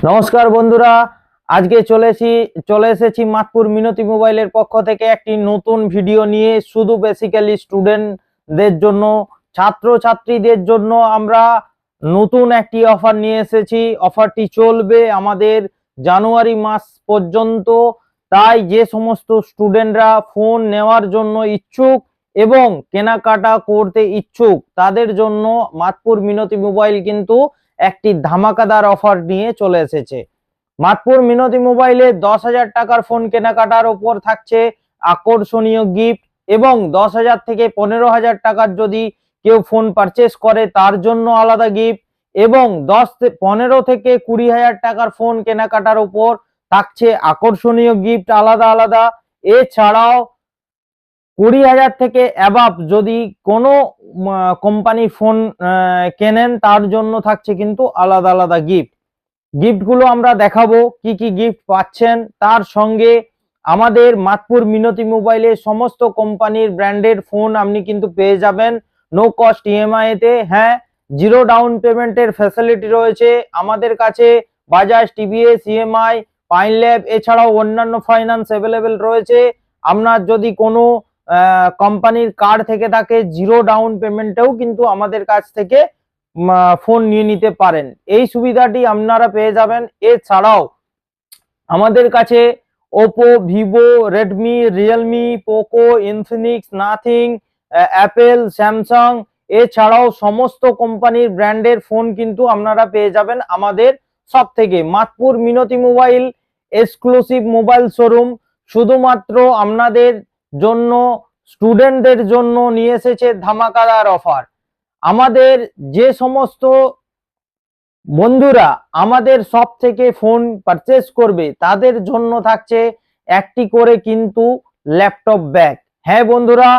নমস্কার বন্ধুরা, আজকে চলে এসেছি মাতপুর মিনতি মোবাইলের পক্ষ থেকে একটি নতুন ভিডিও নিয়ে। শুধু বেসিক্যালি স্টুডেন্টদের জন্য, ছাত্রছাত্রীদের জন্য আমরা নতুন একটি অফার নিয়ে এসেছি। অফারটি চলবে আমাদের জানুয়ারি মাস পর্যন্ত। তাই যে সমস্ত স্টুডেন্টরা ফোন নেওয়ার জন্য ইচ্ছুক এবং কেনাকাটা করতে ইচ্ছুক তাদের জন্য মাতপুর মিনতি মোবাইল কিন্তু একটি ধামাকাদার অফার নিয়ে চলে এসেছে। মাতপুর মিনতি মোবাইলে 10,000 টাকার ফোন কেনাকাটার উপর থাকছে আকর্ষণীয় গিফট, এবং 10,000 থেকে 15,000 টাকার যদি কেউ ফোন পারচেস করে তার জন্য আলাদা গিফট, এবং 15 থেকে 20,000 টাকার ফোন কেনাকাটার উপর থাকছে আকর্ষণীয় গিফট আলাদা আলাদা। এছাড়াও 20,000 থেকে অ্যাবাভ যদি কোনো কোম্পানি ফোন কেনেন তার জন্য থাকছে কিন্তু আলাদা আলাদা গিফটগুলো আমরা দেখাবো কি কি গিফট পাচ্ছেন। তার সঙ্গে আমাদের মাতপুর মিনতি মোবাইলে সমস্ত কোম্পানির ব্র্যান্ডেড ফোন আপনি কিন্তু পেয়ে যাবেন নো কস্ট ইএমআই তে। হ্যাঁ, জিরো ডাউন পেমেন্টের ফ্যাসিলিটি রয়েছে আমাদের কাছে। বাজাজ, টিভিএস, ইএমআই, পাইনল্যাব এছাড়াও অন্যান্য ফাইন্যান্স অ্যাভেলেবেল রয়েছে। আপনার যদি কোনো কোম্পানির কার্ড থেকে থাকে জিরো ডাউন পেমেন্টেও কিন্তু আমাদের কাছ থেকে ফোন নিয়ে নিতে পারেন। এই সুবিধাটি আপনারা পেয়ে যাবেন। এছাড়াও আমাদের কাছে Oppo, Vivo, Redmi, Realme, Poco, Infinix, nothing, Apple, Samsung এছাড়াও সমস্ত কোম্পানির ব্র্যান্ডের ফোন কিন্তু আপনারা পেয়ে যাবেন আমাদের সব থেকে। মাতপুর মিনতি মোবাইল এক্সক্লুসিভ মোবাইল শোরুম শুধুমাত্র আপনাদের জন্য, স্টুডেন্টদের জন্য নিয়ে এসেছে ধামাকাদার অফার। আমাদের যে সমস্ত বন্ধুরা আমাদের সব থেকে ফোন পারচেস করবে তাদের জন্য থাকছে একটি করে কিন্তু ল্যাপটপ ব্যাগ। হ্যাঁ বন্ধুরা,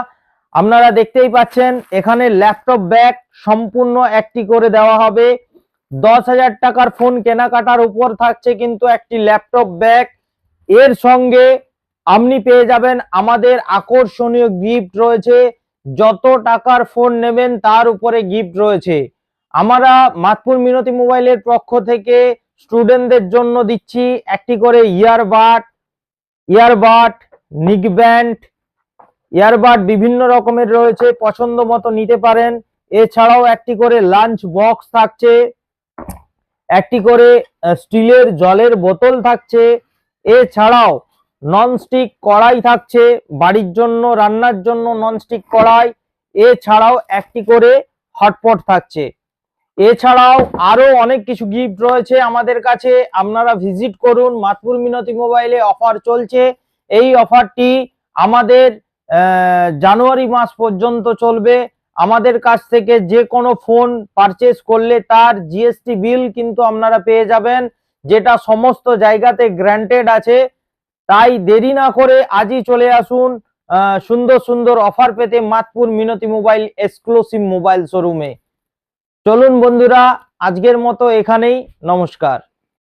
আপনারা দেখতেই পাচ্ছেন এখানে ল্যাপটপ ব্যাগ সম্পূর্ণ একটি করে দেওয়া হবে। 10,000 টাকার ফোন কেনাকাটার উপর থাকছে কিন্তু একটি ল্যাপটপ ব্যাগ। এর সঙ্গে আপনি পেয়ে যাবেন আমাদের আকর্ষণীয় গিফট রয়েছে। যত টাকার ফোন নেবেন তার উপরে গিফট রয়েছে। আমরা মাতপুর মিনতি মোবাইলের পক্ষ থেকে স্টুডেন্টদের জন্য দিচ্ছি একটি করে ইয়ারবাড, নিকব্যান্ড, ইয়ারবাড বিভিন্ন রকমের রয়েছে, পছন্দ মতো নিতে পারেন। এছাড়াও একটি করে লাঞ্চ বক্স থাকছে, একটি করে স্টিলের জলের বোতল থাকছে। এছাড়াও ননস্টিক কড়াই থাকছে বাড়ির জন্য, রান্নার জন্য ননস্টিক কড়াই। এছাড়াও একটি করে হটপট থাকছে। এছাড়াও আরো অনেক কিছু গিফট রয়েছে আমাদের কাছে। আপনারা ভিজিট করুন। মাতপুর মিনতি মোবাইলে অফার চলছে। এই অফারটি আমাদের জানুয়ারি মাস পর্যন্ত চলবে। আমাদের কাছ থেকে যে কোনো ফোন পারচেস করলে তার জিএসটি বিল কিন্তু আপনারা পেয়ে যাবেন, যেটা সমস্ত জায়গাতে গ্র্যান্টেড আছে। তাই দেরি না করে আজই চলে আসুন সুন্দর সুন্দর অফার পেতে মাতপুর মিনতি মোবাইল এক্সক্লুসিভ মোবাইল শোরুমে। চলুন বন্ধুরা, আজকের মতো এখানেই। নমস্কার।